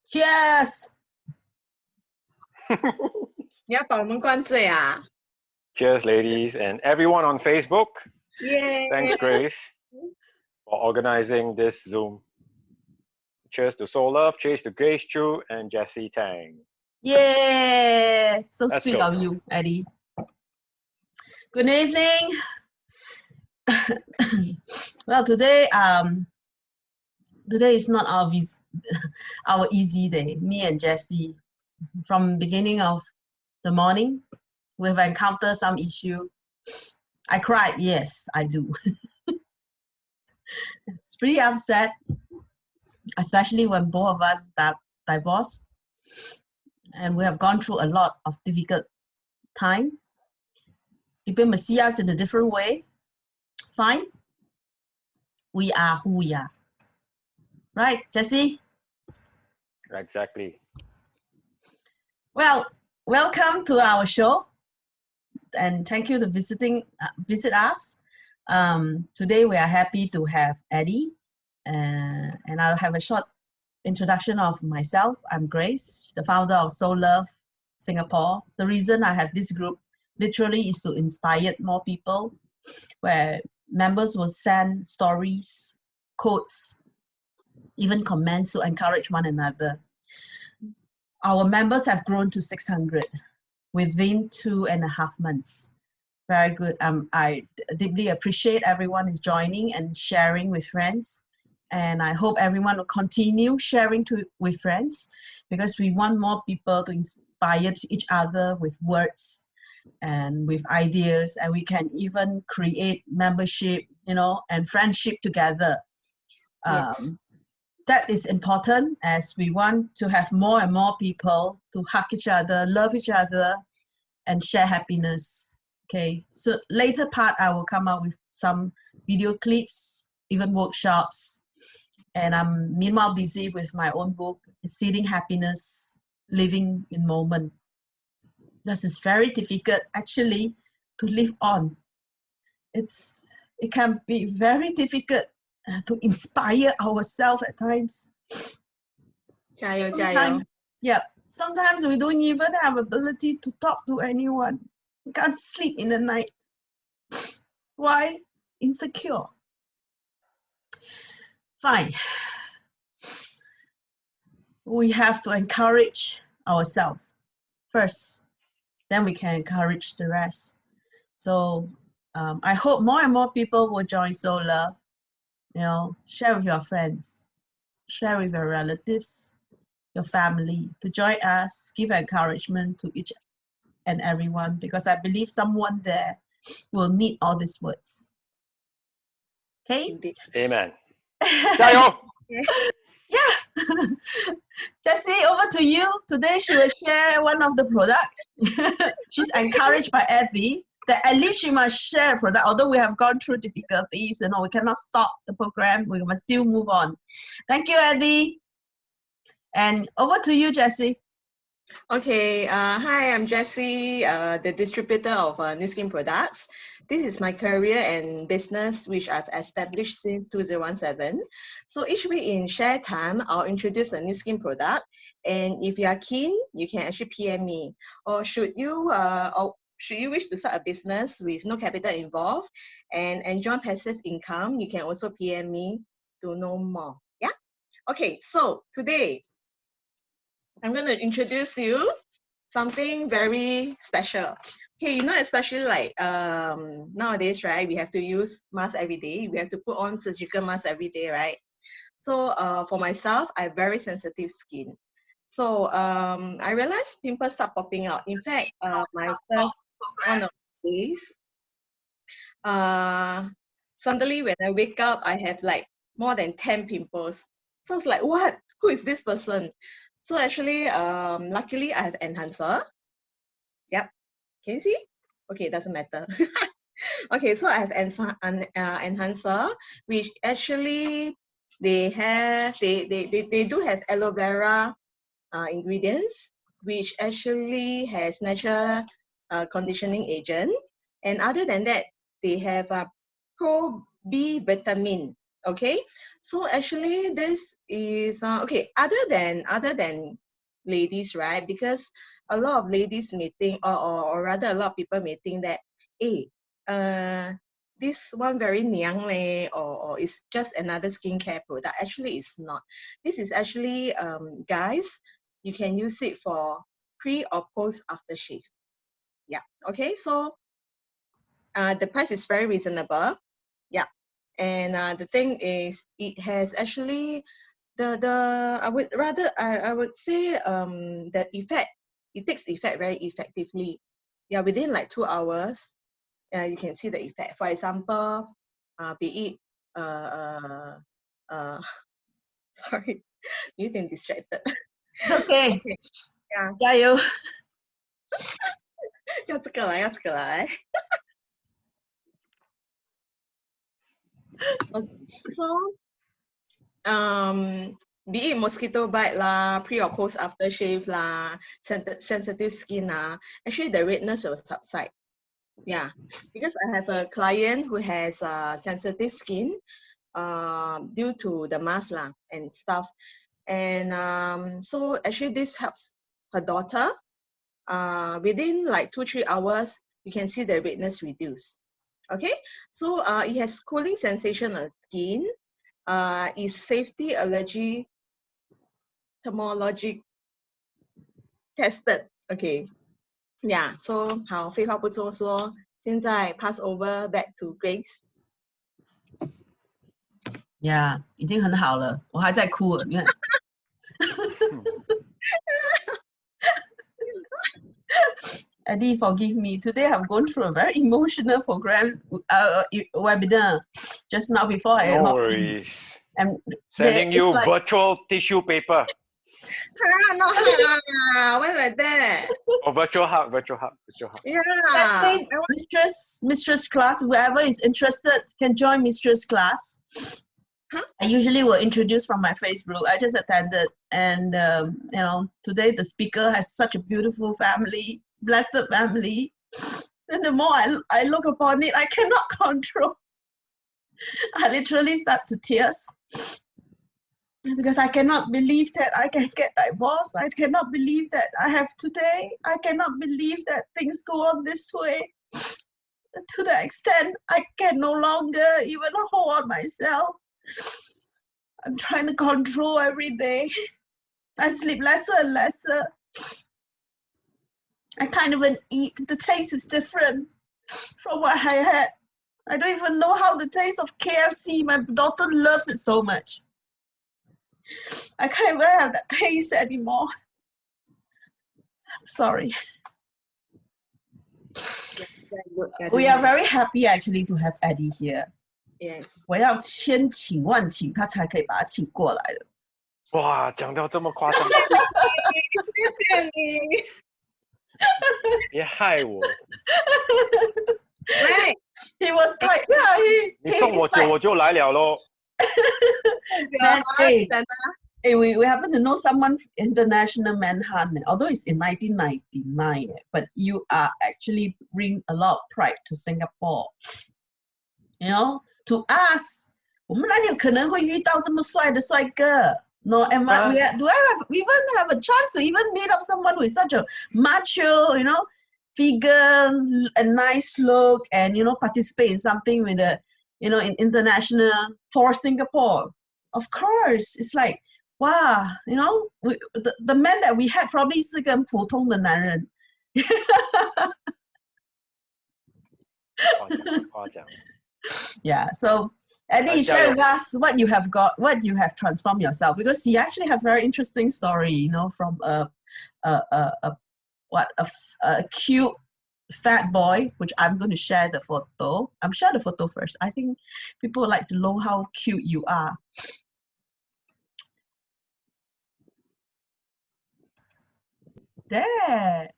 Cheers! 你要把我们灌醉啊 Cheers, ladies, and everyone on Facebook. Yay! Thanks, Grace, for organizing this Zoom. Cheers to SouLove, cheers to Grace Choo and Jessie Tang. Yay! So Let's sweet go. of you, Eddie. Good evening. Well, today is not our easy day. Me and Jessie, from beginning of the morning, we've encountered some issue. I cried, yes, I do. It's pretty upset, especially when both of us divorced, and we have gone through a lot of difficult time. People may see us in a different way. Fine. We are who we are. Right, Jessie? Exactly. Well, welcome to our show, and thank you for visit us. Today we are happy to have Eddie, and I'll have a short introduction of myself. I'm Grace, the founder of SouLove Singapore. The reason I have this group literally is to inspire more people, where members will send stories, quotes, even comments to encourage one another. Our members have grown to 600 within 2.5 months. Very good. I deeply appreciate everyone is joining and sharing with friends. And I hope everyone will continue sharing with friends, because we want more people to inspire each other with words and with ideas, and we can even create membership, and friendship together. Yes. That is important, as we want to have more and more people to hug each other, love each other, and share happiness. Okay, so later part I will come out with some video clips, even workshops, and I'm meanwhile busy with my own book, Seeding Happiness, Living in Moment. Because it's very difficult actually to live on. It can be very difficult to inspire ourselves at times. 加油加油 Yeah, sometimes we don't even have ability to talk to anyone. We can't sleep in the night. Why? Insecure. Fine. We have to encourage ourselves first. Then we can encourage the rest. So I hope more and more people will join SouLove. Share with your friends, share with your relatives, your family, to join us, give encouragement to each and everyone, because I believe someone there will need all these words. Okay? Indeed. Amen. 加油! Yeah. Jessie, over to you. Today she will share one of the products. She's encouraged by Eddie that at least she must share a product. Although we have gone through difficulties, we cannot stop the program. We must still move on. Thank you, Eddie. And over to you, Jessie. Okay, hi, I'm Jessie, the distributor of New Skin products. This is my career and business, which I've established since 2017. So each week in share time, I'll introduce a new skin product. And if you are keen, you can actually PM me. Or should you wish to start a business with no capital involved and enjoy passive income, you can also PM me to know more. Yeah. Okay. So today, I'm going to introduce you something very special. Okay, especially like nowadays, right? We have to use mask every day. We have to put on surgical mask every day, right? So for myself, I have very sensitive skin. So I realized pimples start popping out. In fact, myself, one of the days, suddenly when I wake up, I have like more than 10 pimples. So it's like, what? Who is this person? So actually, luckily I have enhancer. Yep. Can you see? Okay, it doesn't matter. Okay, so I have enhancer, which actually they do have aloe vera ingredients. which actually has natural conditioning agent. And other than that, they have a pro B vitamin. Okay, so actually this is okay. Other than ladies, right? Because a lot of ladies may think, or rather a lot of people may think that, hey, this one very niang leh, or it's just another skincare product. Actually, it's not. This is actually, guys, you can use it for pre or post aftershave. Yeah. Okay. So the price is very reasonable. Yeah. And the thing is, it has actually I would say the effect, it takes effect very effectively. Yeah, within like 2 hours, you can see the effect. For example, be it sorry, 有点 distracted. It's okay. Okay, yeah, 加油。要这个来。So, be it mosquito bite lah, pre or post aftershave lah, sensitive skin lah, actually the redness will subside. Yeah, because I have a client who has sensitive skin due to the mask lah and stuff. And so actually this helps her daughter. Within like 2-3 hours, you can see the redness reduce. Okay, so it has cooling sensation on skin. Is safety allergy thermologic tested. Okay, yeah. So 好，废话不多说，现在 pass over back to Grace. Yeah， 已经很好了，我还在哭了，你看。Eddie, forgive me. Today I've gone through a very emotional program, webinar, just now before I No worries. And Sending you like, virtual tissue paper. Not why like that? Oh, virtual hug. Yeah. Mistress class, whoever is interested can join Mistress class. Huh? I usually will introduce from my Facebook. I just attended, and you know, today the speaker has such a beautiful family, blessed family. And the more I look upon it, I cannot control. I literally start to tears because I cannot believe that I can get divorced. I cannot believe that I have today. I cannot believe that things go on this way. To the extent I can no longer even hold on myself. I'm trying to control every day. I sleep lesser and lesser. I can't even eat. The taste is different from what I had. I don't even know how the taste of KFC. My daughter loves it so much. I can't even have that taste anymore. I'm sorry. We are very happy actually to have Eddie here. Yes. 我要千请万请他才可以把他请过来的。哇，讲到这么夸张，别害我。He was like, yeah, 你送我酒我就来了咯。we happen to know someone international Manhunt, although it's in 1999, but you are actually bring a lot of pride to Singapore. You know, to us, 我们哪里有可能会遇到这么帅的帅哥 No, do I even have a chance to even meet up someone with such a macho, you know, figure and nice look, and you know, participate in something with a, you know, in international for Singapore? Of course, it's like, wow, you know, the man that we had probably 是个很普通的男人。夸奖。Yeah, so Eddie, share with us what you have got, what you have transformed yourself, because you actually have a very interesting story, you know, from a cute fat boy, which I'm going to share the photo. I'm share the photo first. I think people would like to know how cute you are. There.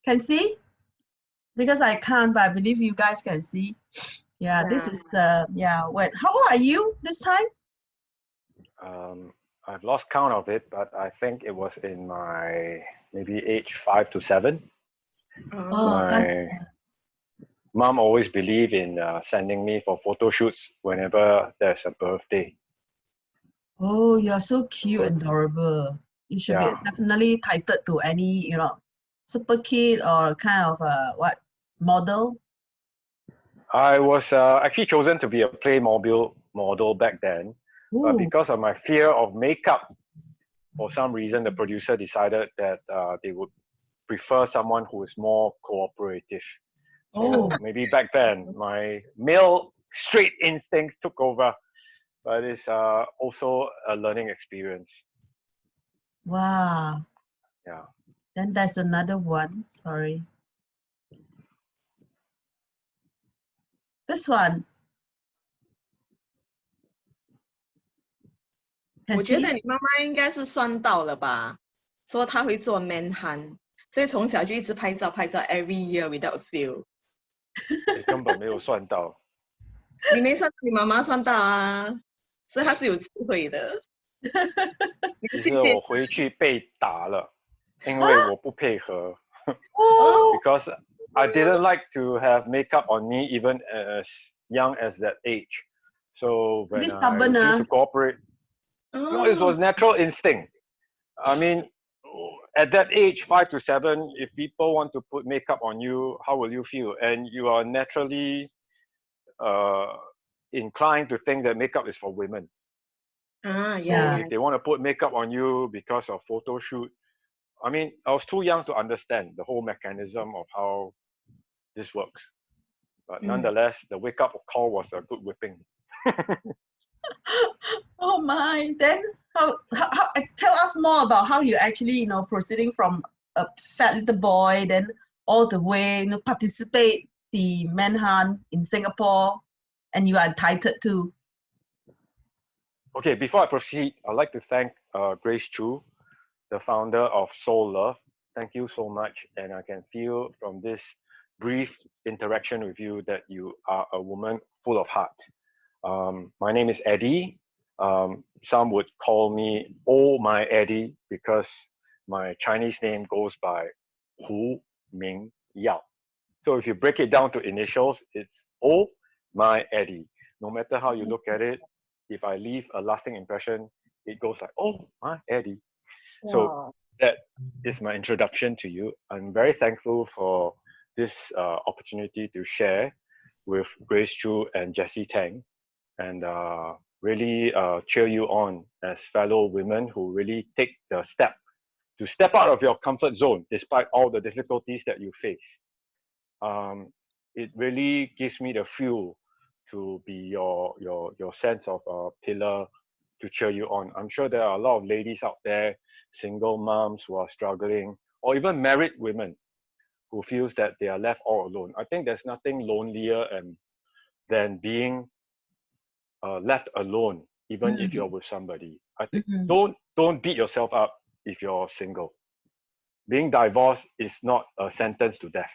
Can see? Because I can't, but I believe you guys can see. Yeah, this is, yeah, when, how old are you this time? I've lost count of it, but I think it was in my maybe age 5 to 7. Oh, My mom always believed in sending me for photo shoots whenever there's a birthday. oh, you're so cute and adorable. You should be Yeah. definitely titled to any, super kid or kind of model. I was actually chosen to be a Playmobil model back then, but Ooh. because of my fear of makeup, for some reason, the producer decided that they would prefer someone who is more cooperative. So Oh, maybe back then, my male straight instincts took over, but it's also a learning experience. wow. Yeah. Then there's another one. Sorry. This one. Can 我觉 see? 得你妈妈应该是算到了吧，说她会做 Manhunt，所以从小就一直拍照，every year without fail。你根本没有算到。你没算到，你妈妈算到啊，所以她是有智慧的。其实我回去被打了，因为我不配合。Oh, Because I didn't like to have makeup on me even as young as that age. So when pretty I stubborn, refused to cooperate, no, it was natural instinct. I mean, at that age, 5 to 7, if people want to put makeup on you, how will you feel? And you are naturally inclined to think that makeup is for women. So yeah. if they want to put makeup on you because of photo shoot, I mean, I was too young to understand the whole mechanism of how this works. But nonetheless, the wake-up call was a good whipping. Oh my. Then how tell us more about how you actually, proceeding from a fat little boy, then all the way, participate the Manhunt in Singapore, and you are entitled to. Okay, before I proceed, I'd like to thank Grace Choo, the founder of SouLove. Thank you so much. And I can feel from this brief interaction with you that you are a woman full of heart. My name is Eddie. Some would call me Oh My Eddie because my Chinese name goes by Hu Ming Yao. So if you break it down to initials, it's Oh My Eddie. No matter how you look at it, if I leave a lasting impression, it goes like, Oh My Eddie. So that is my introduction to you. I'm very thankful for this opportunity to share with Grace Choo and Jessie Tang, and really cheer you on as fellow women who really take the step to step out of your comfort zone despite all the difficulties that you face. It really gives me the fuel to be your sense of a pillar to cheer you on. I'm sure there are a lot of ladies out there, single moms who are struggling, or even married women who feels that they are left all alone. I think there's nothing lonelier than being left alone, even if you're with somebody. I think don't beat yourself up if you're single. Being divorced is not a sentence to death.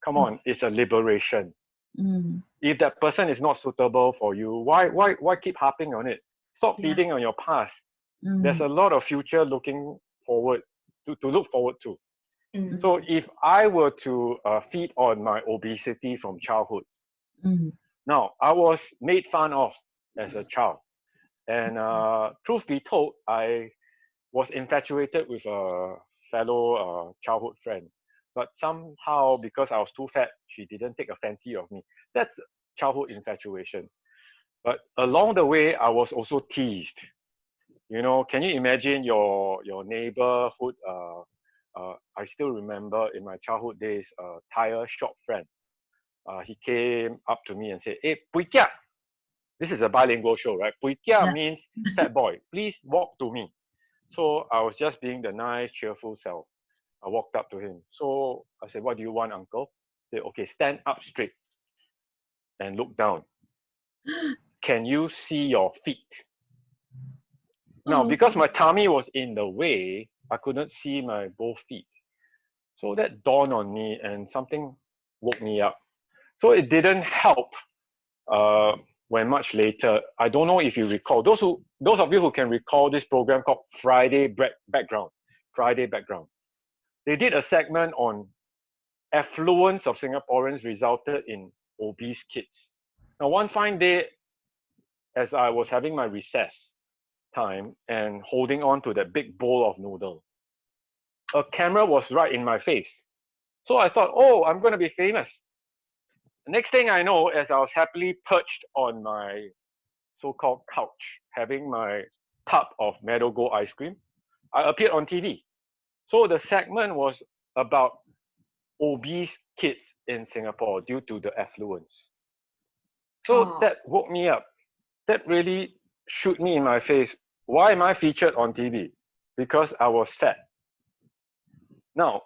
Come on, it's a liberation. If that person is not suitable for you, why keep harping on it? Stop feeding on your past. There's a lot of future looking forward to look forward to. So if I were to feed on my obesity from childhood, now I was made fun of as a child, and truth be told, I was infatuated with a fellow childhood friend. But somehow, because I was too fat, she didn't take a fancy of me. That's childhood infatuation. But along the way, I was also teased. You know, can you imagine your neighborhood? I still remember in my childhood days, a tire shop friend. He came up to me and said, "Hey, Pui Kia." This is a bilingual show, right? Pui Kia means fat boy. Please walk to me. So I was just being the nice, cheerful self. I walked up to him. So I said, "What do you want, uncle?" He said, "Okay, stand up straight and look down. Can you see your feet?" Now, because my tummy was in the way, I couldn't see my both feet. So that dawned on me and something woke me up. So it didn't help when much later, I don't know if you recall, those of you who can recall this program called Friday Background, they did a segment on affluence of Singaporeans resulted in obese kids. Now, one fine day, as I was having my recess time and holding on to that big bowl of noodle, a camera was right in my face. So I thought, oh, I'm going to be famous. The next thing I know, as I was happily perched on my so-called couch, having my tub of Meadow Gold ice cream, I appeared on TV. So the segment was about obese kids in Singapore due to the affluence. So that woke me up. That really shoot me in my face. Why am I featured on TV? Because I was fat. Now,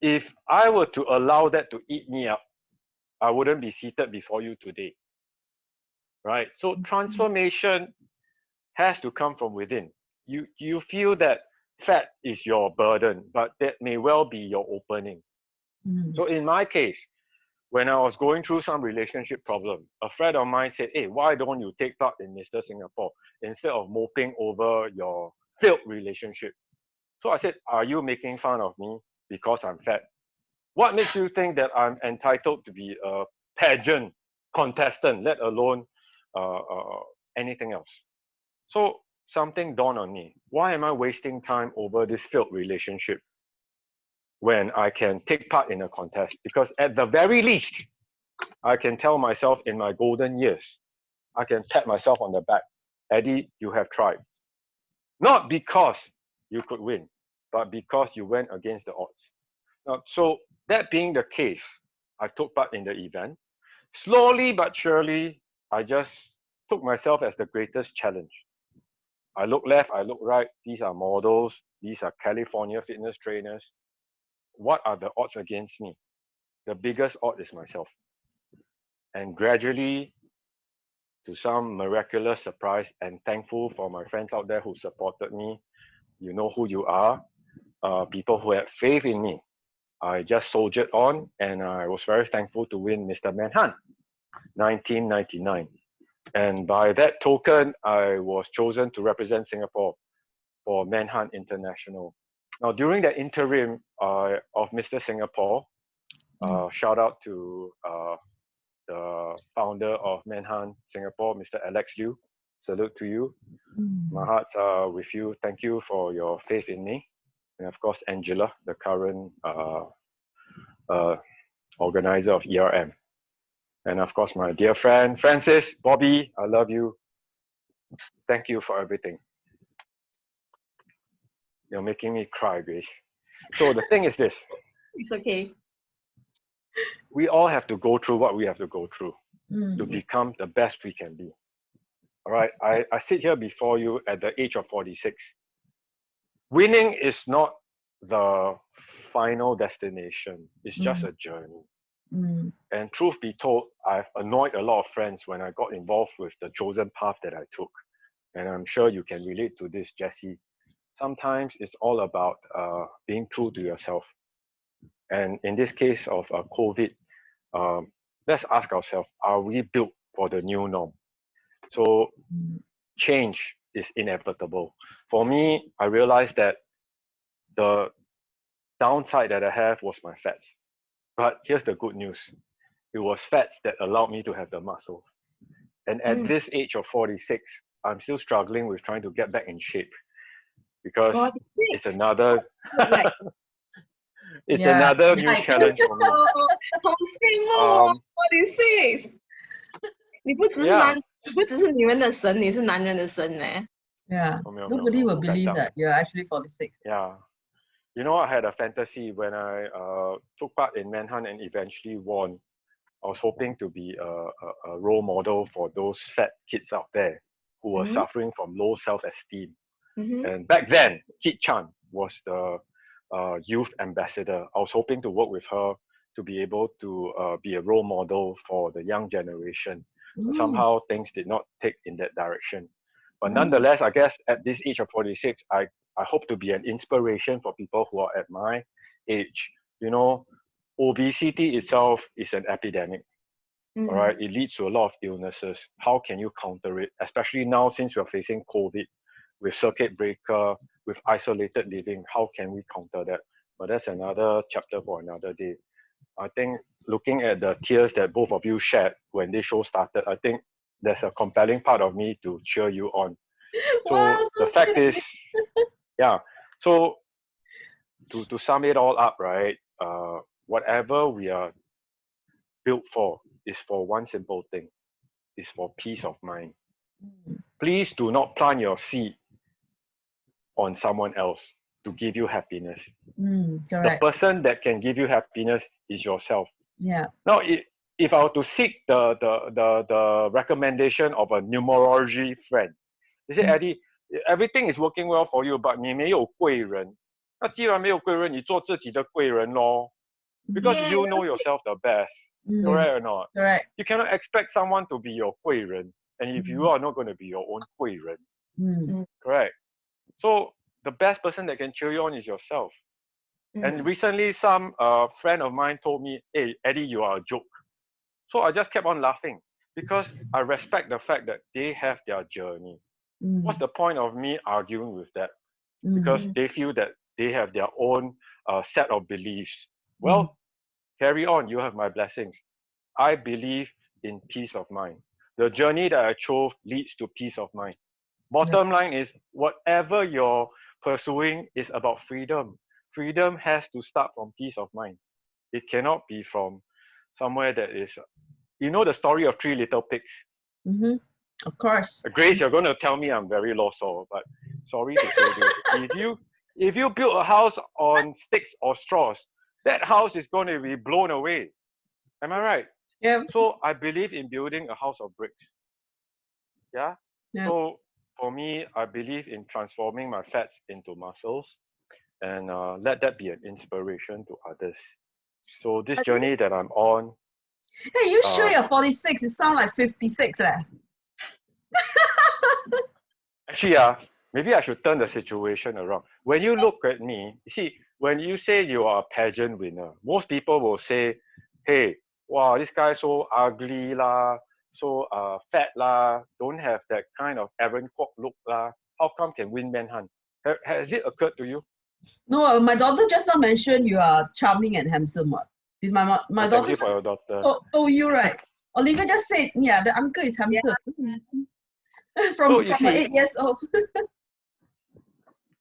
if I were to allow that to eat me up, I wouldn't be seated before you today. Right? So transformation has to come from within. You feel that fat is your burden, but that may well be your opening. So in my case, when I was going through some relationship problem, a friend of mine said, hey, why don't you take part in Mr. Singapore instead of moping over your failed relationship? So I said, are you making fun of me because I'm fat? What makes you think that I'm entitled to be a pageant contestant, let alone anything else? So something dawned on me. Why am I wasting time over this failed relationship when I can take part in a contest? Because at the very least, I can tell myself in my golden years, I can pat myself on the back. Eddie, you have tried. Not because you could win, but because you went against the odds. Now, so that being the case, I took part in the event. Slowly but surely, I just took myself as the greatest challenge. I look left, I look right. These are models. These are California fitness trainers. What are the odds against me? The biggest odd is myself. And gradually, to some miraculous surprise, and thankful for my friends out there who supported me, you know who you are, people who had faith in me. I just soldiered on, and I was very thankful to win Mr. Manhunt, 1999. And by that token, I was chosen to represent Singapore for Manhunt International. Now, during the interim of Mr. Singapore, shout out to the founder of Manhunt Singapore, Mr. Alex Liu. Salute to you. My hearts are with you. Thank you for your faith in me. And of course, Angela, the current organizer of ERM. And of course, my dear friend, Francis, Bobby, I love you. Thank you for everything. You're making me cry, Grace. So the thing is this. It's okay. We all have to go through what we have to go through to become the best we can be. All right, I sit here before you at the age of 46. Winning is not the final destination. It's just a journey. And truth be told, I've annoyed a lot of friends when I got involved with the chosen path that I took. And I'm sure you can relate to this, Jessie. Sometimes it's all about being true to yourself. And in this case of COVID, let's ask ourselves, are we built for the new norm? So change is inevitable. For me, I realized that the downside that I have was my fats. But here's the good news. It was fats that allowed me to have the muscles. And at this age of 46, I'm still struggling with trying to get back in shape because it's another another new challenge for me. 46，你不只是你们的神，你是男人的神呢。Yeah, nobody will believe that you're actually 46. Yeah. You know, I had a fantasy when I took part in Manhunt and eventually won. I was hoping to be a role model for those fat kids out there who were suffering from low self-esteem. And back then, Kit Chan was the youth ambassador. I was hoping to work with her to be able to be a role model for the young generation. But somehow things did not take in that direction. But nonetheless, I guess at this age of 46, I hope to be an inspiration for people who are at my age. You know, obesity itself is an epidemic. all right, it leads to a lot of illnesses. How can you counter it? Especially now, since we're facing COVID, with circuit breaker, with isolated living, how can we counter that? But that's another chapter for another day. I think looking at the tears that both of you shared when this show started, I think there's a compelling part of me to cheer you on. So Wow, so the fact sweet. is, yeah. So to sum it all up, right? Whatever we are built for is for one simple thing, is for peace of mind. Please do not plant your seed on someone else to give you happiness. The Correct. person that can give you happiness is yourself. Yeah. Now, if I were to seek the recommendation of a numerology friend, they say, Eddie, everything is working well for you, but 你没有贵人。那既然没有贵人，你做自己的贵人咯。Because Yeah. you know yourself the best, correct or not? Correct. You cannot expect someone to be your 贵人, and if you are not going to be your own 贵人, correct? So the best person that can cheer you on is yourself. And recently, some friend of mine told me, "Hey, Eddie, you are a joke." So I just kept on laughing because I respect the fact that they have their journey. What's the point of me arguing with that? Because they feel that they have their own set of beliefs. Well, carry on. You have my blessings. I believe in peace of mind. The journey that I chose leads to peace of mind. Bottom line is, whatever you're pursuing is about freedom. Freedom has to start from peace of mind. It cannot be from somewhere that is, you know the story of Three Little Pigs? Of course. Grace, you're going to tell me I'm very lost, but sorry to say this. If you build a house on sticks or straws, that house is going to be blown away. Am I right? Yeah. So I believe in building a house of bricks. Yeah? So for me, I believe in transforming my fats into muscles, and let that be an inspiration to others. So this journey that I'm on. Hey, you sure you're 46? You sound like 56. Actually, maybe I should turn the situation around. When you look at me, you see, when you say you are a pageant winner, most people will say, hey, wow, this guy so ugly lah, so fat lah, don't have that kind of Aaron Kwok look lah. How come can win Manhunt? Has it occurred to you? No, my daughter just now mentioned you are charming and handsome. What? Did my daughter Thank you for your daughter. told you, right? Olivia just said, yeah, the uncle is handsome. from 8 years old.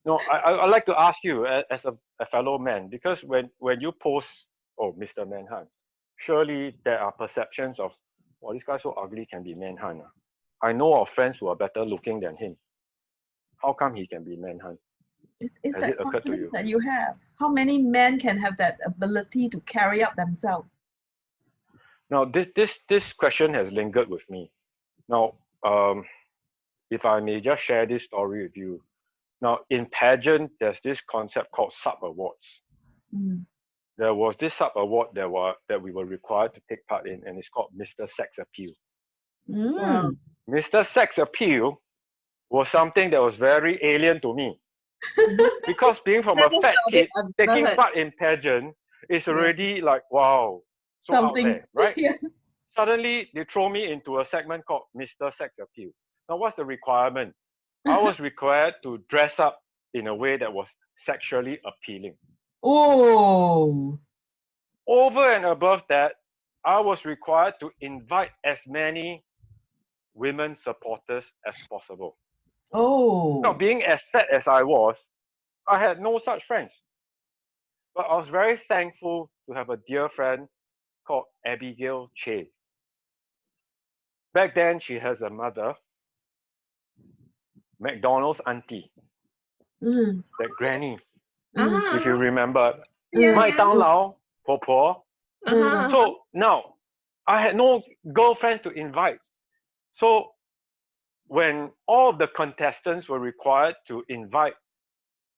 No, I'd like to ask you as a fellow man, because when you post, oh, Mr. Manhunt, surely there are perceptions of, well, this guy so ugly can be Manhunt. I know of friends who are better looking than him. How come he can be Manhunt? It's Has that it occurred to you? confidence that you have. How many men can have that ability to carry up themselves? Now, this question has lingered with me. Now, if I may just share this story with you. Now, in pageant, there's this concept called sub-awards. There was this sub-award that we were required to take part in, and it's called Mr. Sex Appeal. Wow. Mr. Sex Appeal was something that was very alien to me. Because being from a fat kid, taking part in pageant is already like, wow, so something out there, right? Yeah. Suddenly, they throw me into a segment called Mr. Sex Appeal. Now, what's the requirement? I was required to dress up in a way that was sexually appealing. Oh. Over and above that, I was required to invite as many women supporters as possible. Oh. Now, being as sad as I was, I had no such friends. But I was very thankful to have a dear friend called Abigail Che. Back then, she has a mother, McDonald's auntie, that granny, if you remember. 麦当劳婆婆. So now, I had no girlfriends to invite. So when all of the contestants were required to invite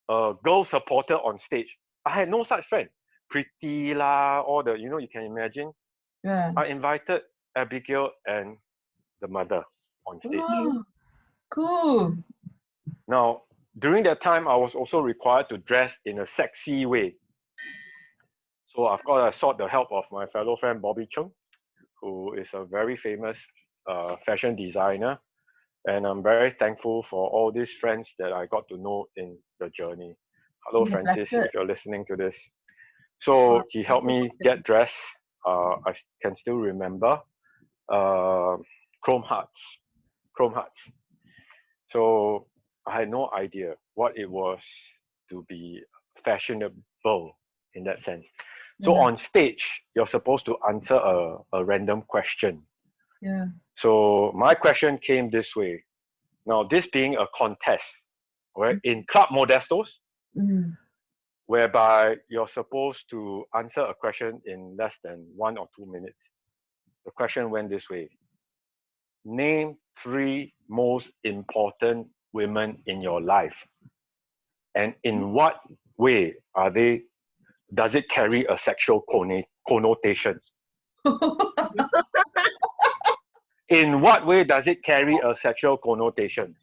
a girl supporter on stage, I had no such friend. Pretty lah, all the, you can imagine. Yeah. I invited Abigail and the mother on stage. Wow. Cool. Now, during that time, I was also required to dress in a sexy way. So of course, I sought the help of my fellow friend Bobby Chung, who is a very famous fashion designer. And I'm very thankful for all these friends that I got to know in the journey. Hello, You're Francis, blessed. if you're listening to this. So he helped me get dressed. I can still remember Chrome Hearts. Chrome Hearts. So I had no idea what it was to be fashionable in that sense. So Yeah. on stage, you're supposed to answer a random question. Yeah. So my question came this way. Now, this being a contest, right, in Club Modestos, Mm. whereby you're supposed to answer a question in less than 1 or 2 minutes. The question went this way. Name 3 most important women in your life. And in what way does it carry a sexual connotation? In what way does it carry a sexual connotation?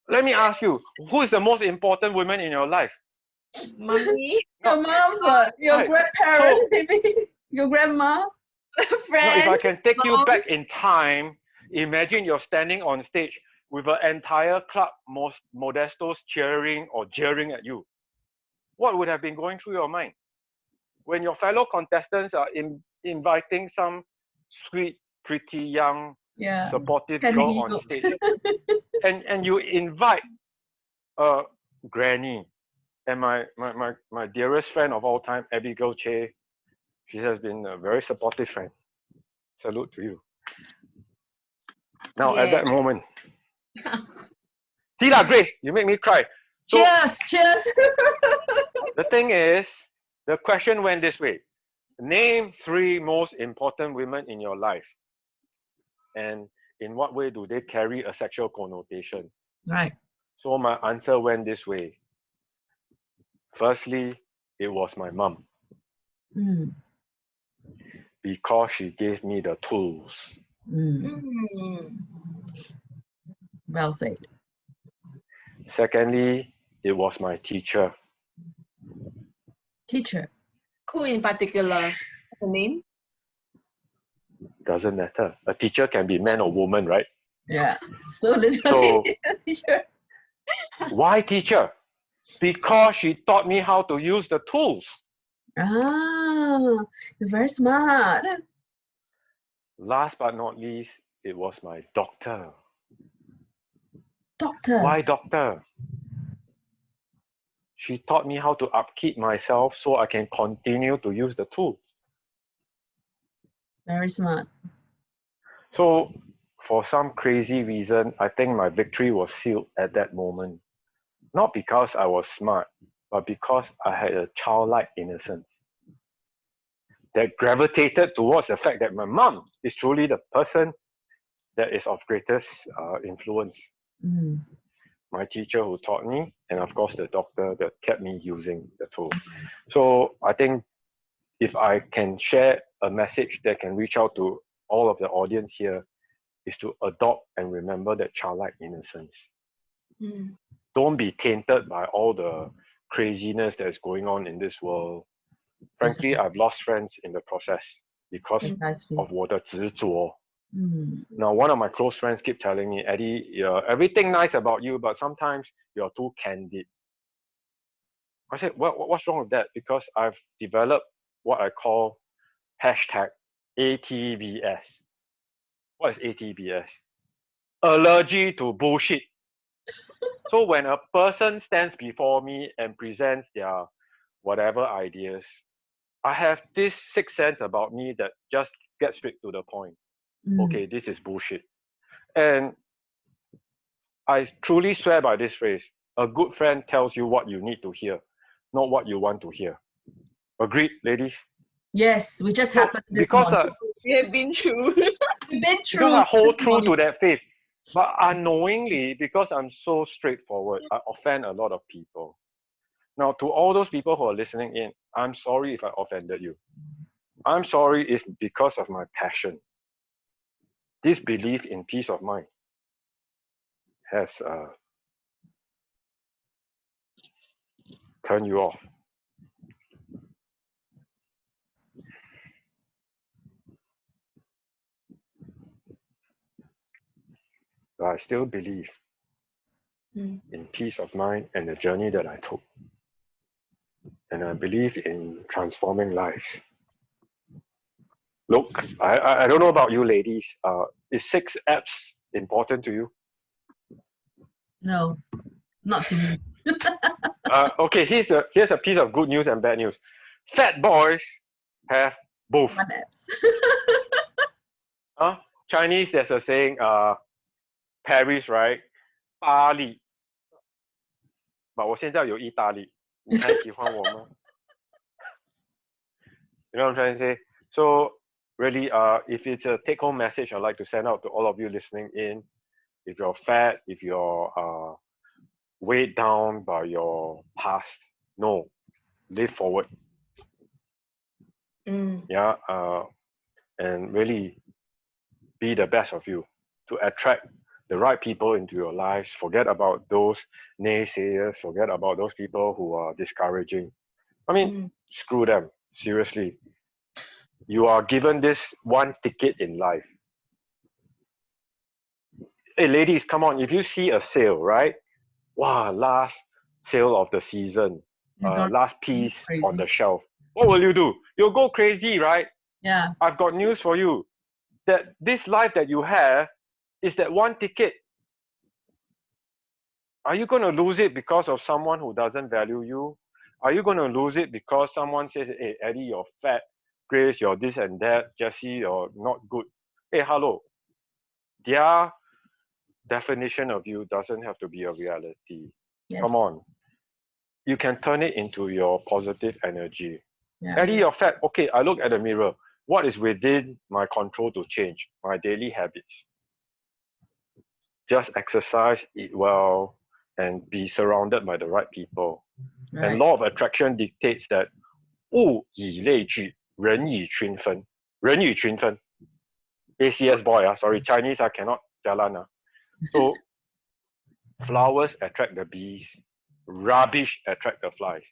Let me ask you, who is the most important woman in your life? Mommy, Your mom's, your Right. grandparent, So, maybe your grandma. now, if friend, I can take you mom. back in time, imagine you're standing on stage with an entire club Modestos cheering or jeering at you. What would have been going through your mind? When your fellow contestants are inviting some sweet, pretty, young, Yeah. supportive girl Candy on look. stage, and you invite a granny, and my dearest friend of all time, Abigail Che, she has been a very supportive friend. Salute to you. Now, at Yeah. that moment, see lah, Grace, you make me cry. So Cheers, cheers. the thing is, the question went this way. Name 3 most important women in your life. And in what way do they carry a sexual connotation? Right. So my answer went this way. Firstly, it was my mom, Mm. because she gave me the tools. Mm. Mm. Well said. Secondly, it was my teacher. Teacher. Who in particular? The name? Doesn't matter. A teacher can be man or woman, right? Yeah. So literally, So teacher. why teacher? Because she taught me how to use the tools. Ah, you're very smart. Last but not least, it was my doctor. Doctor. Why doctor? She taught me how to upkeep myself so I can continue to use the tool. Very smart. So for some crazy reason, I think my victory was sealed at that moment. Not because I was smart, but because I had a childlike innocence that gravitated towards the fact that my mom is truly the person that is of greatest influence. Mm. My teacher who taught me, and of course the doctor that kept me using the tool. So I think if I can share a message that can reach out to all of the audience here, is to adopt and remember that childlike innocence. Mm. Don't be tainted by all the craziness that is going on in this world. Frankly, I've lost friends in the process because Precisely. of 我的执着. Mm. Now, one of my close friends keep telling me, Eddie, everything nice about you, but sometimes you're too candid. I said, what's wrong with that? Because I've developed what I call hashtag ATBS. What is ATBS? Allergy to bullshit. So when a person stands before me and presents their whatever ideas, I have this sixth sense about me that just gets straight to the point. Mm. Okay, this is bullshit. And I truly swear by this phrase. A good friend tells you what you need to hear, not what you want to hear. Agreed, ladies? Yes, we just So happened this because morning. We have been through. We've been because through I hold this true morning. to that faith, but unknowingly, because I'm so straightforward, I offend a lot of people. Now, to all those people who are listening in, I'm sorry if I offended you. I'm sorry if because of my passion, this belief in peace of mind has turned you off. but I still believe in peace of mind and the journey that I took. And I believe in transforming lives. Look, I don't know about you ladies. Is 6 apps important to you? No, not to me. Okay, here's a piece of good news and bad news. Fat boys have both. 1 apps. Chinese, there's a saying, Paris, right? 巴黎. But 我现在有意大利，你还喜欢我吗？ You know what I'm trying to say? So really, if it's a take-home message I'd like to send out to all of you listening in, if you're fat, if you're weighed down by your past, no, live forward. Yeah, and really be the best of you to attract the right people into your lives. Forget about those naysayers. Forget about those people who are discouraging. I mean, screw them. Seriously. You are given this one ticket in life. Hey, ladies, come on. If you see a sale, right? Wow, last sale of the season. Last piece on the shelf. What will you do? You'll go crazy, right? Yeah. I've got news for you. That this life that you have is that one ticket. Are you going to lose it because of someone who doesn't value you? Are you going to lose it because someone says, hey, Eddie, you're fat. Grace, you're this and that. Jesse, you're not good. Hey, hello. Their definition of you doesn't have to be a reality. Yes. Come on. You can turn it into your positive energy. Yeah. Eddie, you're fat. Okay, I look at the mirror. What is within my control to change? My daily habits. Just exercise, eat well, and be surrounded by the right people. Right. And law of attraction dictates that 物以类聚，人以群分。人以群分。ACS boy, sorry, Chinese, I cannot jalan. So flowers attract the bees, rubbish attract the flies.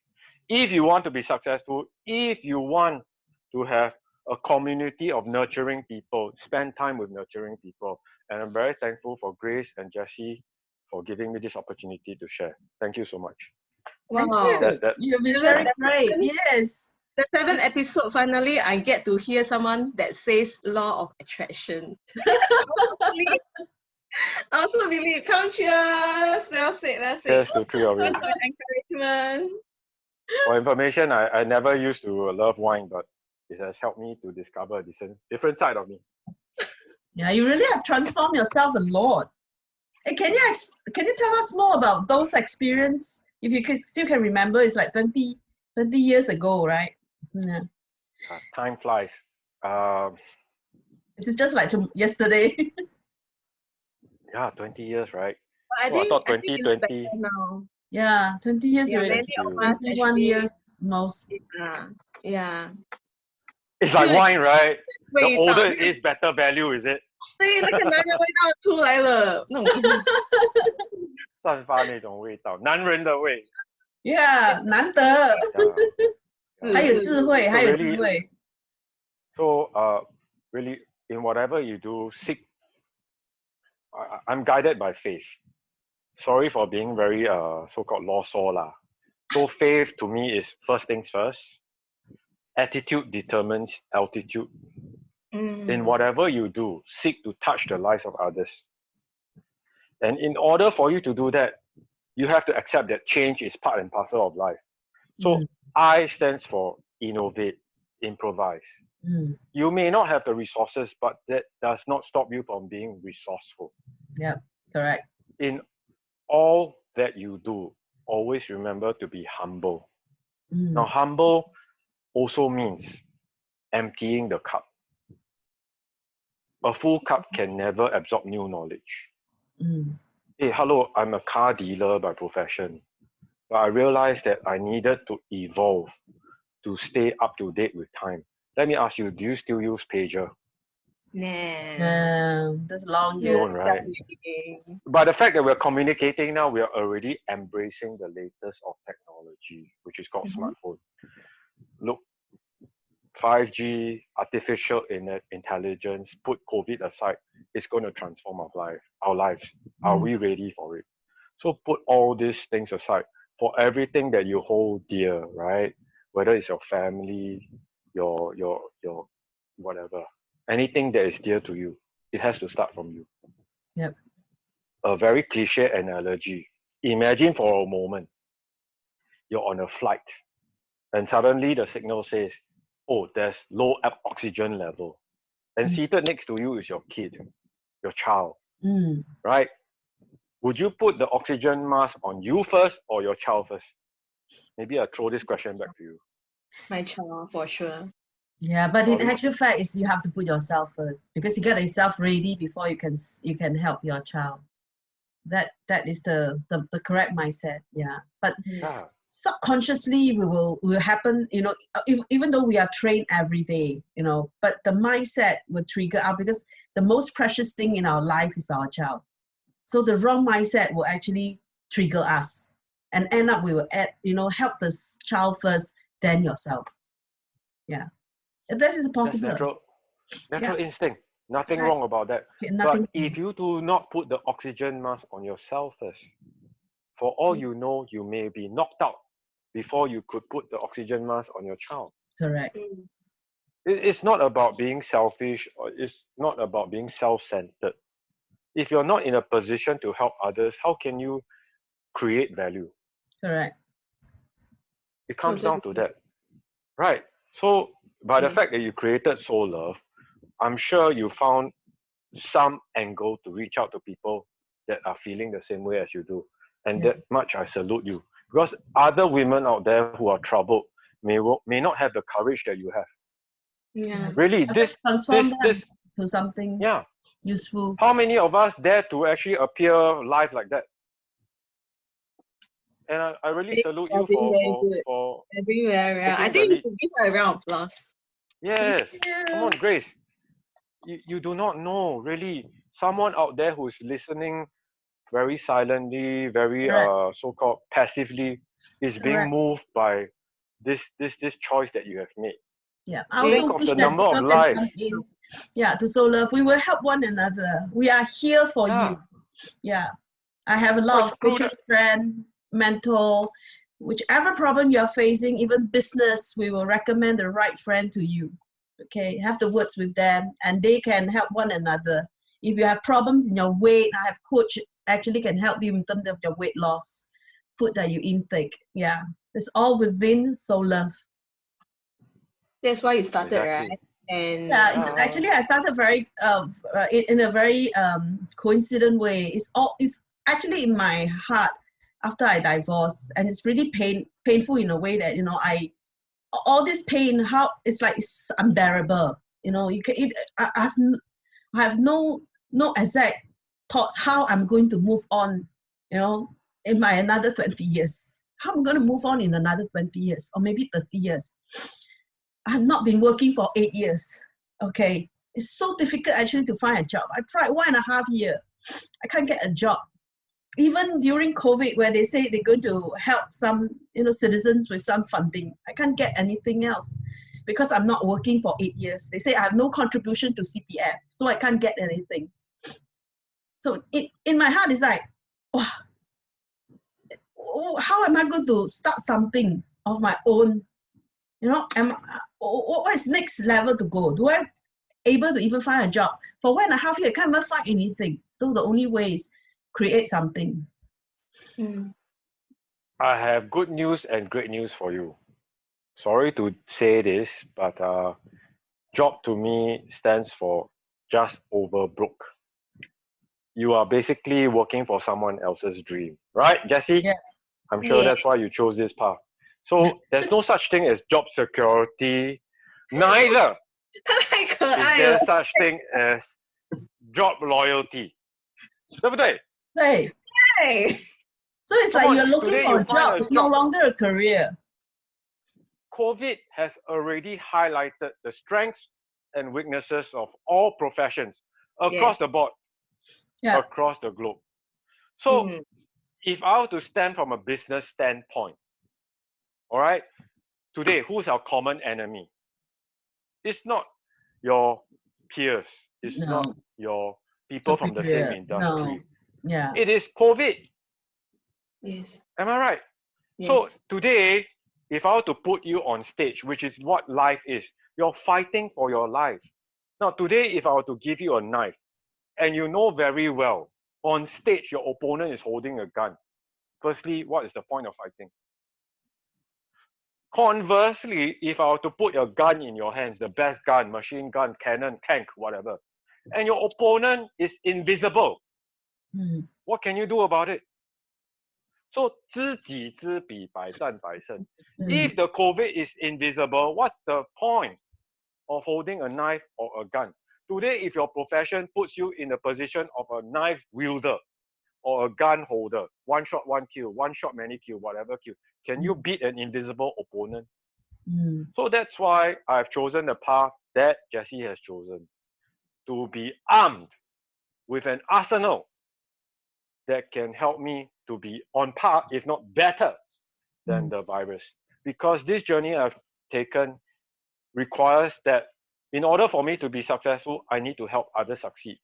If you want to be successful, if you want to have a community of nurturing people, spend time with nurturing people. And I'm very thankful for Grace and Jesse for giving me this opportunity to share. Thank you so much. Thank Wow. you. You've been sharing great. Yes. The 7th episode, finally, I get to hear someone that says law of attraction. I also believe. Come, cheers. Well said, well said. Cheers to 3 of you. Thank you for encouragement. For information, I never used to love wine, but it has helped me to discover a different side of me. Yeah, you really have transformed yourself a lot. Hey, can you tell us more about those experiences? If you still can remember, it's like 20 years ago, right? Yeah. Time flies. It's just like yesterday. Yeah, 20 years, right? I thought think you look 2020. better now. Yeah, 20 years Yeah, already. many of us 21 actually, years most. Yeah. It's like wine, right? The 味道 older it is, better value, is it? 对，那个男人味道出来了，那种散发那种味道，男人的味。Yeah, 难得。还有智慧，还有智慧。 So, really, in whatever you do, seek. I'm guided by faith. Sorry for being very so-called law-saw lah. So faith to me is first things first. Attitude determines altitude. In whatever you do, seek to touch the lives of others. And in order for you to do that, you have to accept that change is part and parcel of life. So I stands for innovate, improvise. You may not have the resources, but that does not stop you from being resourceful. Yeah, correct. In all that you do, always remember to be humble. Now, humble also means emptying the cup. A full cup can never absorb new knowledge. Hey, hello, I'm a car dealer by profession, but I realized that I needed to evolve to stay up to date with time. Let me ask you, do you still use pager? Nah. That's long You don't, years. right? But the fact that we're communicating now, we are already embracing the latest of technology, which is called smartphone. Look, 5G, artificial intelligence, put COVID aside, it's going to transform our lives. Are we ready for it? So put all these things aside. For everything that you hold dear, right? Whether it's your family, your whatever, anything that is dear to you, it has to start from you. Yep. A very cliche analogy. Imagine for a moment, you're on a flight and suddenly the signal says, oh, there's low oxygen level. And seated next to you is your kid, your child, right? Would you put the oxygen mask on you first or your child first? Maybe I'll throw this question back to you. My child, for sure. Yeah, but in Sorry? actual fact, is you have to put yourself first because you get yourself ready before you can help your child. That is the correct mindset. Yeah, but Yeah. subconsciously will happen. You know, even though we are trained every day, you know, but the mindset will trigger out because the most precious thing in our life is our child. So the wrong mindset will actually trigger us, and end up we will help the child first, then yourself. Yeah. That is possible. That's natural instinct. Nothing Right. wrong about that. Okay, nothing. But if you do not put the oxygen mask on yourself first, for all you know, you may be knocked out before you could put the oxygen mask on your child. Correct. It's not about being selfish or it's not about being self-centered. If you're not in a position to help others, how can you create value? Correct. It comes down to that. Right. So by the fact that you created SouLove, I'm sure you found some angle to reach out to people that are feeling the same way as you do. And that much I salute you. Because other women out there who are troubled may not have the courage that you have. Yeah. Really, Transform them to something useful. How many of us dare to actually appear live like that? And I really salute you for everywhere. Yeah. I think we should give her a round of applause. Yes. Come on, Grace. You do not know, really. Someone out there who's listening very silently, very so-called passively, is being moved by this choice that you have made. Yeah. I also Think of wish the that number of people can lives. come in. Yeah, to SouLove. We will help one another. We are here for you. Yeah. I have a lot of coaches, friend, mentor, whichever problem you are facing, even business, we will recommend the right friend to you. Okay, have the words with them and they can help one another. If you have problems in your weight, I have coach actually can help you in terms of your weight loss, food that you intake. Yeah, it's all within SouLove. That's why you started, right? And it's actually I started very in a very coincident way. It's actually in my heart after I divorced, and it's really painful in a way that all this pain, how it's like it's unbearable. I have no exact thoughts how I'm going to move on. In my another 20 years, how I'm going to move on in another 20 years or maybe 30 years. I have not been working for 8 years. Okay, it's so difficult actually to find a job. I tried 1.5 years. I can't get a job. Even during COVID, where they say they're going to help some, citizens with some funding, I can't get anything else because I'm not working for 8 years. They say I have no contribution to CPF, so I can't get anything. So in my heart, it's like, wow, how am I going to start something of my own? What is next level to go? Do I able to even find a job? For 1.5 years, I can't even find anything. So the only way is create something. I have good news and great news for you. Sorry to say this, but job to me stands for just over broke. You are basically working for someone else's dream, right, Jessie? Yeah. I'm sure that's why you chose this path. So there's no such thing as job security. Neither is there such thing as job loyalty. 对不对？ Hey. So it's like you're looking for a job. It's no longer a career. COVID has already highlighted the strengths and weaknesses of all professions across the board, across the globe. So if I were to stand from a business standpoint, all right, today, who's our common enemy? It's not your peers. It's No. not your people from the same Superior. industry. No. Yeah. It is COVID. Yes. Am I right? Yes. So today, if I were to put you on stage, which is what life is, you're fighting for your life. Now, today, if I were to give you a knife, and you know very well, on stage, your opponent is holding a gun. Firstly, what is the point of fighting? Conversely, if I were to put a gun in your hands, the best gun, machine gun, cannon, tank, whatever, and your opponent is invisible, what can you do about it? So, 知己知彼，百战百胜. If the COVID is invisible, what's the point of holding a knife or a gun? Today, if your profession puts you in the position of a knife wielder or a gun holder, one shot, one kill, one shot, many kill, whatever kill, can you beat an invisible opponent? So that's why I've chosen the path that Jessie has chosen, to be armed with an arsenal that can help me to be on par, if not better, than the virus. Because this journey I've taken requires that in order for me to be successful, I need to help others succeed.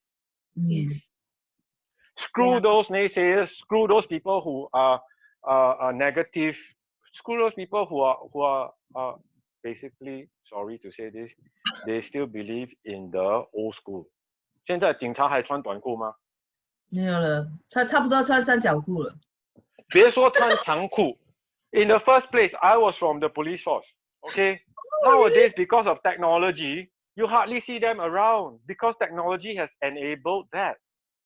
Yes. Screw those naysayers, screw those people who are negative, screw those people who are basically, sorry to say this, they still believe in the old school. 现在警察还穿短裤吗？没有了，差不多穿三角裤了。别说穿长裤。In the first place, I was from the police force. Okay, nowadays because of technology, you hardly see them around because technology has enabled that.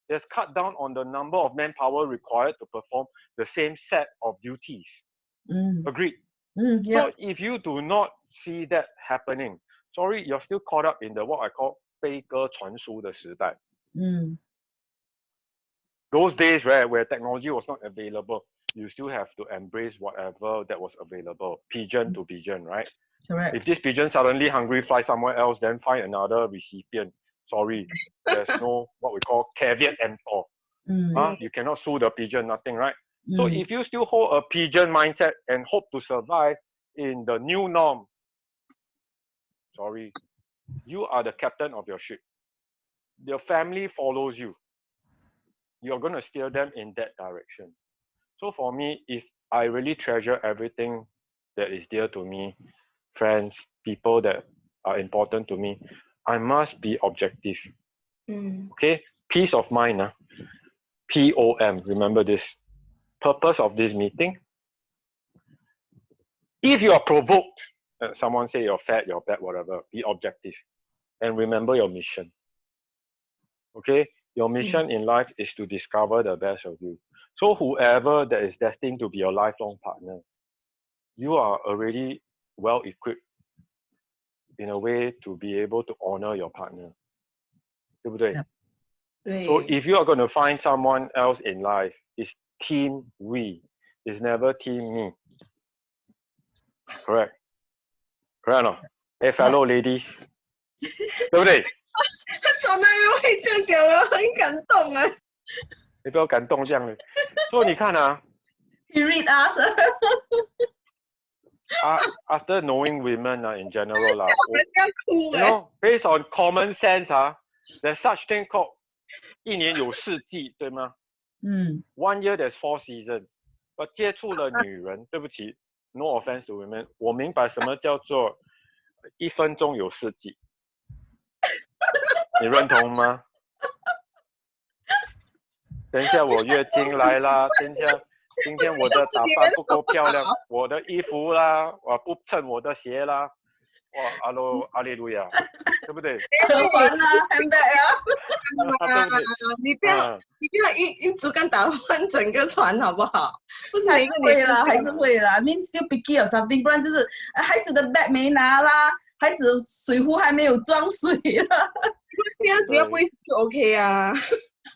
It has cut down on the number of manpower required to perform the same set of duties. Agreed. Yeah. So if you do not see that happening, sorry, you're still caught up in the what I call 悲歌传书的时代. Those days, right, where technology was not available, you still have to embrace whatever that was available, pigeon to pigeon, right? Correct. If this pigeon suddenly hungry, fly somewhere else, then find another recipient. Sorry, there's no what we call caveat emptor. You cannot sue the pigeon, nothing, right? So if you still hold a pigeon mindset and hope to survive in the new norm, sorry, you are the captain of your ship. Your family follows you. You're going to steer them in that direction. So for me, if I really treasure everything that is dear to me, friends, people that are important to me, I must be objective. Okay? Peace of mind. POM. Remember this. Purpose of this meeting. If you are provoked, someone say you're fat, you're bad, whatever, be objective. And remember your mission. Okay? Your mission in life is to discover the best of you. So whoever that is destined to be your lifelong partner, you are already well equipped in a way to be able to honor your partner. 对不对? So if you are going to find someone else in life, it's team we. It's never team me. Correct? Correct or not? Hey, fellow ladies. 对不对? 他从来没会这样讲，我很感动啊。你不要感动这样的。所以你看啊 He read us. After knowing women in general, 哭 you know, based on common sense, there's such thing called 一年有四季，对吗？One year there's 4 seasons. 我接触了女人，对不起 ，no offense to women， 我明白什么叫做1分钟有4季。你认同吗？等一下我月经来啦，今天我的打扮不够漂亮，我的衣服啦，我不衬我的鞋啦，哇，阿利路亚，对不对？完了 ，handbag 啊！你不要一竹竿打翻整个船好不好？不是每个会啦，还是会啦。I mean still picky or something， 不然就是孩子的 bag 没拿啦，孩子水壶还没有装水啦。只要不会就 OK 啊。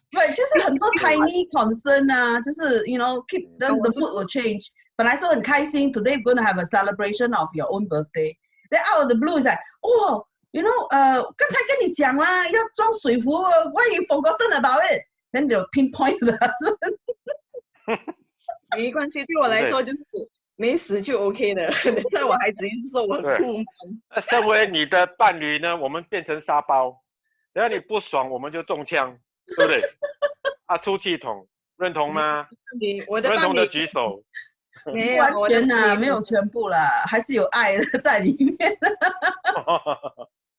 对，就是很多 tiny concern 啊，就是 you know keep the mood will change。本来说很开心 ，today we're gonna have a celebration of your own birthday。Then out of the blue is like， 哦 ，you know， 刚才跟你讲啦，要装水壶 ，why you forgotten about it？ Then they'll pinpoint 的。没关系，对我来说就是没死就 OK 的。但我孩子一直说我很酷嘛。那身为你的伴侣呢，我们变成沙包，只要你不爽，我们就中枪，对不对？啊，出气筒，认同吗？认同的举手。没有，完我的全啊，伴侣没有全部啦，还是有爱在里面。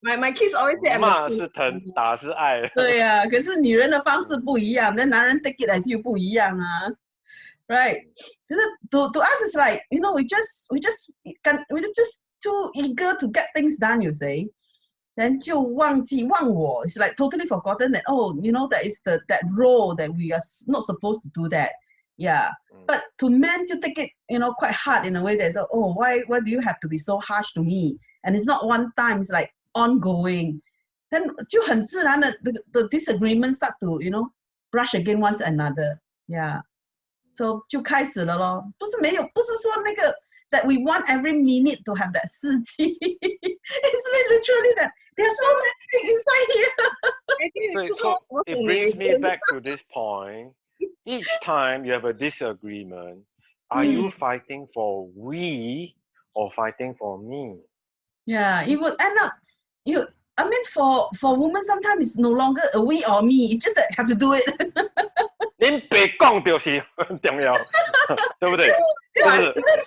My kids always say I'm 骂是疼，打是爱。对呀、可是女人的方式不一样，那男人 take it 还是又不一样啊。Right? 可是 to us it's like, you know, we just too eager to get things done, you say. Then 就忘我 it's like totally forgotten that, oh, you know, that is that role that we are not supposed to do that. Yeah. But to men to take it, you know, quite hard in a way that, oh, why do you have to be so harsh to me? And it's not one time, it's like ongoing. Then 就很自然的 the disagreements start to, you know, brush against one another. Yeah. So 就开始了咯，不是说那个 that we want every minute to have that 司机 it's literally that there's so many things inside here. So it brings me back to this point. Each time you have a disagreement, are you fighting for we or fighting for me? Yeah, it would end up I mean for women sometimes it's no longer a we or me, it's just that have to do it. 您别讲就是很重要，对不对？ Just do it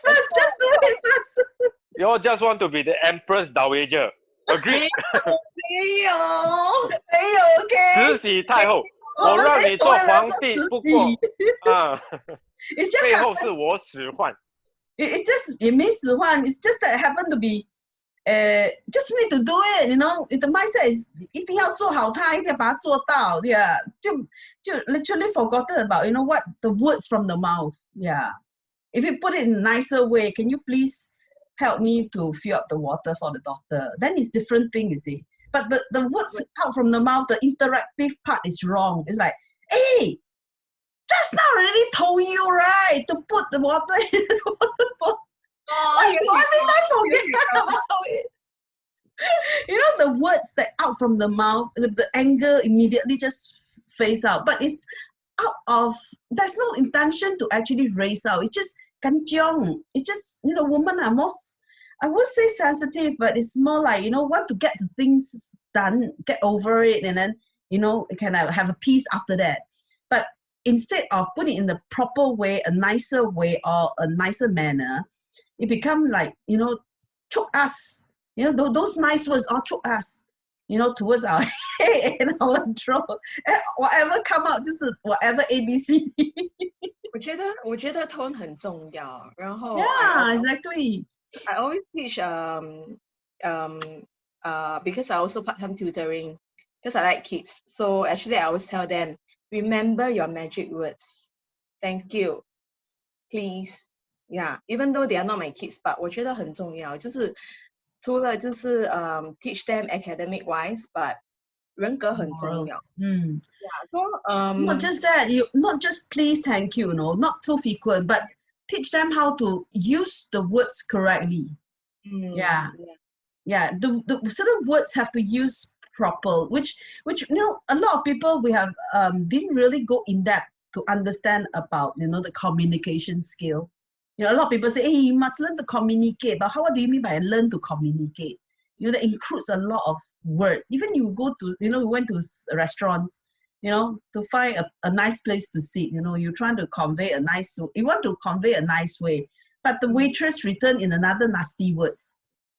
first. You all just want to be the Empress Dowager. Agree? 没有。没有 OK. 慈禧太后，我让你做皇帝，不过啊， It's just 背后是我使唤。it just 也没使唤 it's just that happen to be just need to do it, you know. The mindset is 一定要做好它，一定要把它做到 yeah. 就 literally forgotten about, you know, what the words from the mouth. Yeah. If you put it in a nicer way, can you please help me to fill up the water for the doctor? Then it's different thing, you see. But the words out from the mouth, the interactive part is wrong. It's like, hey, just now I already told you, right, to put the water in the water bottle. Why you every time forget about it? You know, the words that out from the mouth, the anger immediately just face out. But it's out of, there's no intention to actually raise out. It's just kanjiong. It's just, you know, women are most, I would say sensitive, but it's more like, you know, want to get the things done, get over it, and then, you know, kind of have a peace after that. But instead of putting it in the proper way, a nicer way or a nicer manner, it become like, you know, choke us. You know, those nice words all choke us, you know, towards our head and our throat. Whatever come out, just whatever ABC. 我觉得 tone 很重要，然后 Yeah, exactly. I always teach because I also part-time tutoring because I like kids. So actually I always tell them, remember your magic words. Thank you. Please. Yeah, even though they are not my kids, but 我觉得很重要，就是除了就是 teach them academic wise, but 人格很重要。Mm. Yeah, so Not just that, you not just please, thank you, no, not too frequent, but teach them how to use the words correctly. Yeah. The certain words have to use proper, which you know, a lot of people we have didn't really go in depth to understand about, you know, the communication skill. You know, a lot of people say, hey, you must learn to communicate. But what do you mean by learn to communicate? You know, that includes a lot of words. Even you go to, you know, we went to restaurants, you know, to find a nice place to sit. You know, you're trying to convey you want to convey a nice way. But the waitress returned in another nasty words.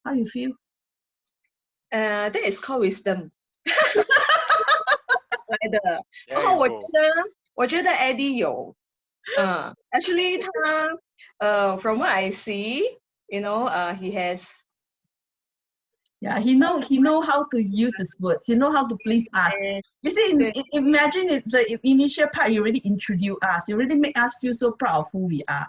How you feel? That is called wisdom. 来的。然后我觉得 Eddie 有，actually 他from what I see, you know, he has. Yeah, he know how to use his words. He know how to please us. You see, imagine the initial part. You already introduce us. You already make us feel so proud of who we are.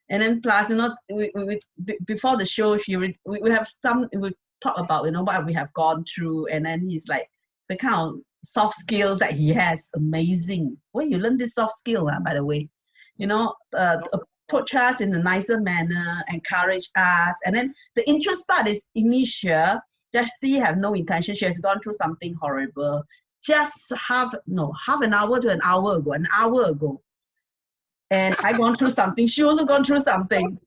And then plus, you know, we before the show, we have we talk about, you know, what we have gone through. And then he's like, the kind of soft skills that he has, amazing. Where you learn this soft skill, by the way, you know, approach us in a nicer manner, encourage us. And then the interest part is initial. Jessie have no intention. She has gone through something horrible. Just half an hour to an hour ago. And I gone through something. She also gone through something.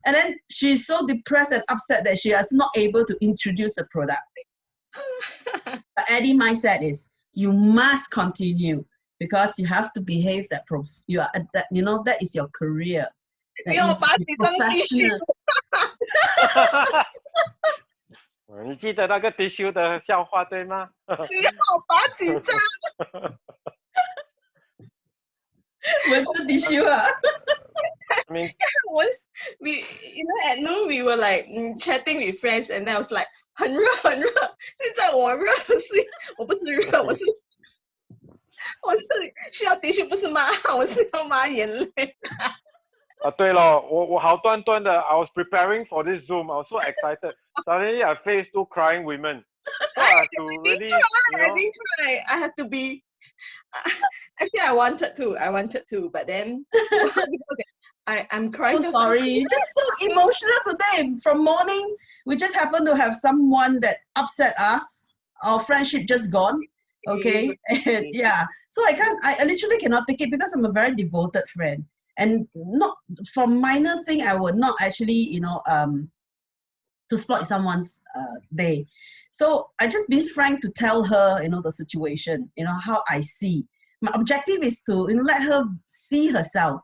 And then she's so depressed and upset that she is not able to introduce the product. But Eddie mindset is you must continue because you have to behave that you are that that is your career. That you be professional. 你记得那个 tissue 的笑话对吗？你要我拔几张？ With the tissue, I mean, at noon we were like chatting with friends, and then I was like 很热很热，现在我热，我不是热，我是需要 tissue， 不是抹汗，我是要抹眼泪。对了，我好端端的 I was preparing for this Zoom. I was so excited. Suddenly I faced 2 crying women. So I have to really, I had to be. Actually, I wanted to, but then I'm crying. so sorry, just so emotional today. From morning, we just happened to have someone that upset us. Our friendship just gone. Okay, and yeah. So I literally cannot take it because I'm a very devoted friend. And not for minor thing, I would not actually, to spoil someone's day. So I just been frank to tell her, the situation, how I see. My objective is to, let her see herself.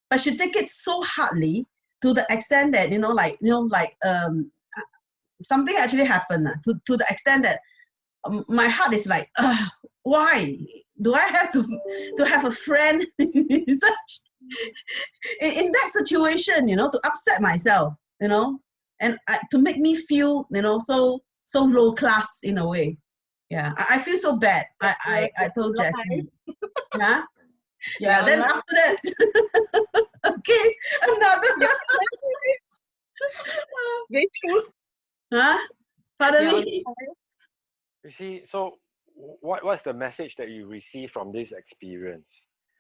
But she take it so hardly to the extent that, something actually happened to the extent that my heart is like, why do I have to have a friend in such? In that situation, to upset myself, and to make me feel, so low class in a way. Yeah, I feel so bad. I told Jessie. Yeah, yeah. Then after that, okay, another. Very true. Huh? Pardon me. you see, so what's the message that you receive from this experience?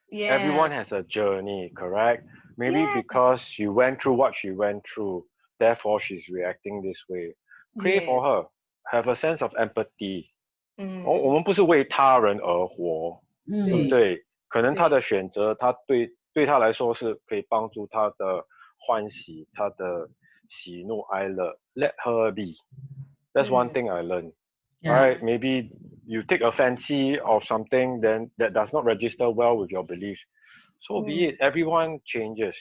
Yeah. Everyone has a journey, correct? Maybe because she went through what she went through, therefore she's reacting this way. Pray for her. Have a sense of empathy. 我们不是为他人而活，对不对？可能他的选择，他对他来说是可以帮助他的欢喜，他的喜怒哀乐。Let her be. That's one thing I learned. Right? Maybe you take a fancy of something, then that does not register well with your beliefs. So be it. Everyone changes.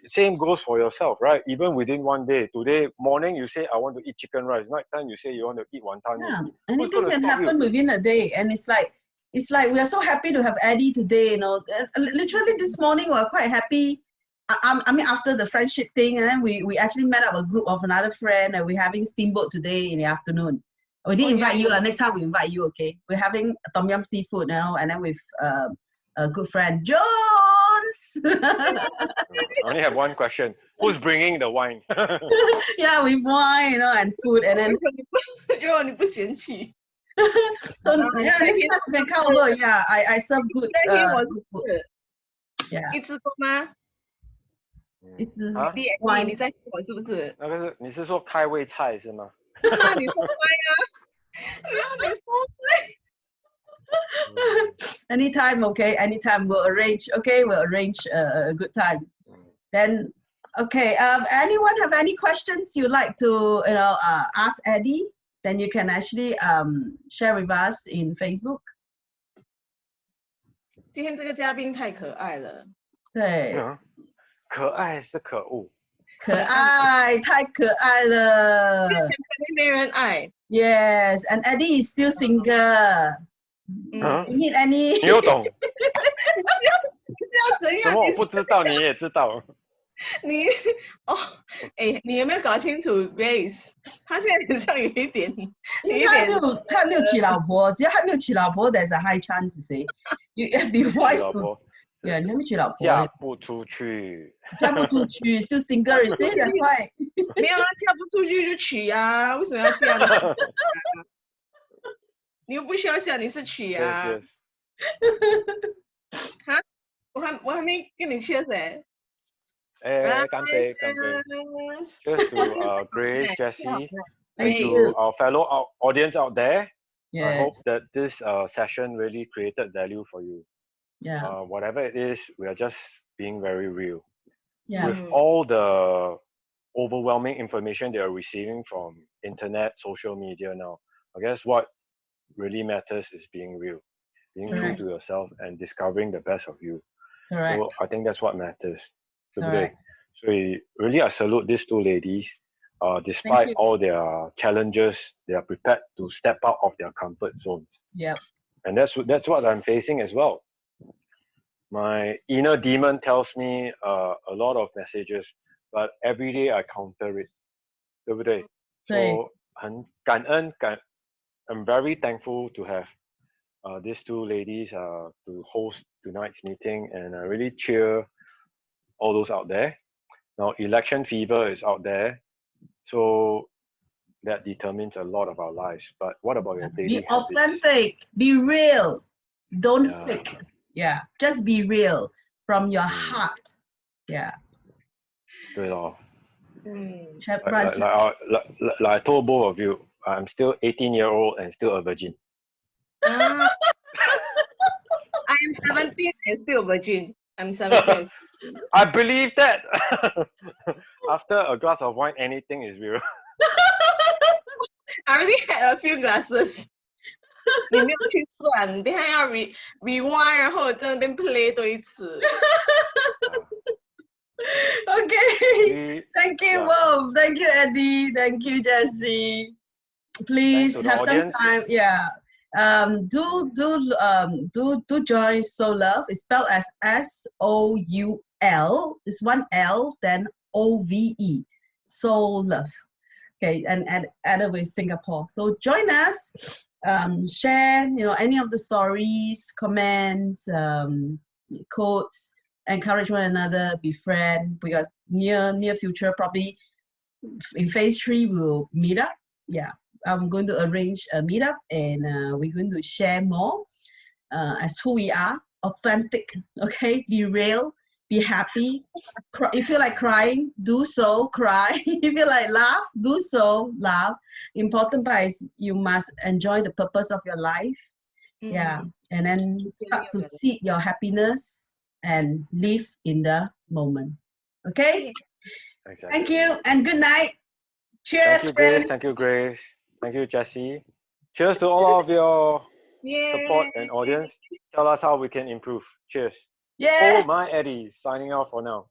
Same goes for yourself, right? Even within one day. Today morning you say I want to eat chicken rice. Night time you say you want to eat wonton mee. Yeah, anything can happen within a day, and it's like we are so happy to have Eddie today. Literally this morning we are quite happy. I mean, after the friendship thing, and then we actually met up a group of another friend, and we're having steamboat today in the afternoon. We didn't invite you. Next time we invite you, okay? We're having tom yum seafood now, and then with a good friend, Jones. I only have one question. Who's bringing the wine? Yeah, with wine, and food, and then. 就你不嫌弃。 So yeah, next time you can come over. Yeah, I serve good, good food. Yeah. 一直多吗？一直啊？你在我是不是？那个是你是说开胃菜是吗？你说乖呀，你说乖。 Anytime, okay. Anytime we'll arrange. Okay, we'll arrange a good time. Then, okay. Anyone have any questions you'd like to ask Eddie? Then you can actually share with us in Facebook. 今天这个嘉宾太可爱了。对，可爱是可恶。可爱，太可爱了。没人爱。Yes, and Eddie is still single. You need any? 你又懂？要怎样？什么我不知道你也知道？你你有没有搞清楚 Grace？ 他现在好像有一点，他没有娶老婆，只要他没有娶老婆 ，there's a high chance say you be wise to. Yeah, 你还没娶老婆，嫁不出去，嫁不出去，still single, say that's why. 没有啊，嫁不出去就娶啊，为什么要这样呢？你又不需要想你是娶啊。哈，我还没跟你cheers哎。干杯，干杯。Cheers to Grace, Jessie, and to our fellow audience out there. Yes. I hope that this session really created value for you. Yeah. Whatever it is, we are just being very real. Yeah. with all the overwhelming information they are receiving from internet, social media now. I guess what really matters is being real, being true Correct. to yourself and discovering the best of you. Correct. So I think that's what matters. Correct. So really I salute these two ladies. Thank Despite you. all their challenges, they are prepared to step out of their comfort zones. Yep. And that's what I'm facing as well. My inner demon tells me a lot of messages, but every day I counter it. 对不对? 对。 So 很感恩, I'm very thankful to have these two ladies to host tonight's meeting, and I really cheer all those out there. Now, election fever is out there, so that determines a lot of our lives. But what about your daily Be habits? authentic. Be real. Don't Yeah. fake. Yeah. Just be real from your heart. Yeah. 对咯. Right. Like I told both of you, I'm still 18-year-old and still a virgin. I am 17 and still virgin. I'm 17. I believe that. After a glass of wine, anything is real. I already had a few glasses. 你没有去算，等一下要 rewind， 然后在那边 play 多一次。Okay. Thank you, Yeah. both. Thank you, Eddie. Thank you, Jessie. Please Thanks to the have some audience. time. Yeah. Do join SouLove. It's spelled as SOUL. It's one L, then OVE. SouLove. Okay, and added with Singapore. So join us. Share, any of the stories, comments, quotes. Encourage one another, befriend. We got near future, probably in phase 3 we'll meet up. Yeah, I'm going to arrange a meetup, and we're going to share more as who we are, authentic. Okay, be real, be happy. If you feel like crying, do so, cry. If you like laugh, do so, laugh. Important part is you must enjoy the purpose of your life. Yeah, and then start to seek your happiness and live in the moment. Okay? Exactly. Thank you and good night. Cheers, Thank you, Grace. friend. Thank you, Grace. Thank you, Jessie. Cheers to all of your support and audience. Tell us how we can improve. Cheers. Yes. Oh, my Eddie, signing off for now.